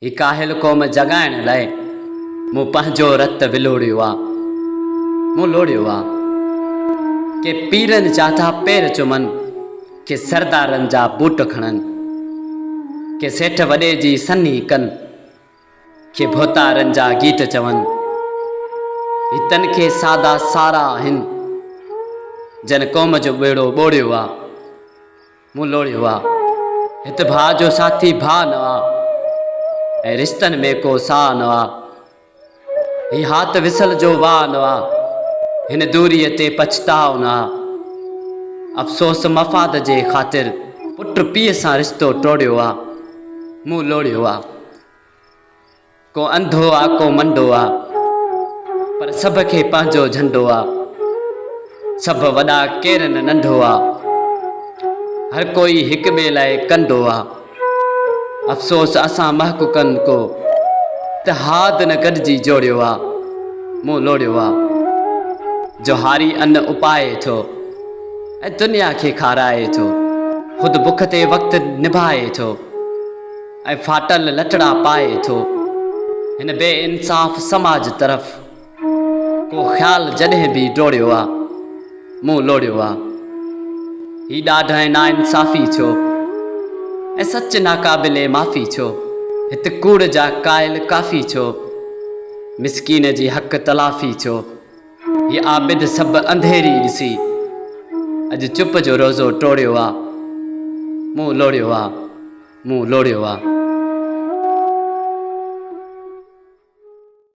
ही काहिल क़ौम जगाइण लाइ मूं पंहिंजो रत विलोड़ियो आहे। मूं लोड़ियो आहे के पीरनि जा था पेर चुमनि, के सरदारनि जा बूट खणनि, के सेठ वॾे जी सन्ही कनि, के भोतारनि जा गीत चवनि। हितनि खे सादा सारा आहिनि जन क़ौम जो ॿेड़ो ॿोड़ियो आहे। मूं लोड़ियो आहे हित भाउ जो साथी भाउ न आहे ऐं रिश्तनि में को साह न आहे। ही हाथ विसल जो वाह न आहे, हिन दूरीअ ते पछताव न आहे। अफ़सोस मफ़ाद जे ख़ातिर पुट पीउ सां रिश्तो टोड़ियो आहे। मूं लोड़ियो आहे को अंधो आहे को मंडो आहे, पर सभ खे पंहिंजो झंडो आहे। सभु वॾा केर न नंढो आहे, हर कोई हिक ॿिए लाइ कंडो आहे। अफ़सोस असां महक़ूक़नि को इत्तेहाद न गॾिजी जोड़ियो आहे। मूं लोड़ियो आहे जो हारी अन्न उपाए थो ऐं दुनिया खे खाराए थो, ख़ुदि बुख ते वक़्तु निभाए थो ऐं फाटल लटड़ा पाए थो। हिन बेइंसाफ़ समाज तरफ़ को ख़्यालु जॾहिं बि डोड़ियो आहे। मूं लोड़ियो आहे ही ॾाढा नाइंसाफ़ी छो ऐं सच नाक़ाबिले माफ़ी छो। हिते कूड़ जा कायल काफ़ी छो, मिसकीन जी हक़ तलाफ़ी छो। ही आबिद सभु अंधेरी ॾिसी अॼु चुप जो रोज़ो टोड़ियो आहे। मूं लोड़ियो आहे, मूं लोड़ियो आहे।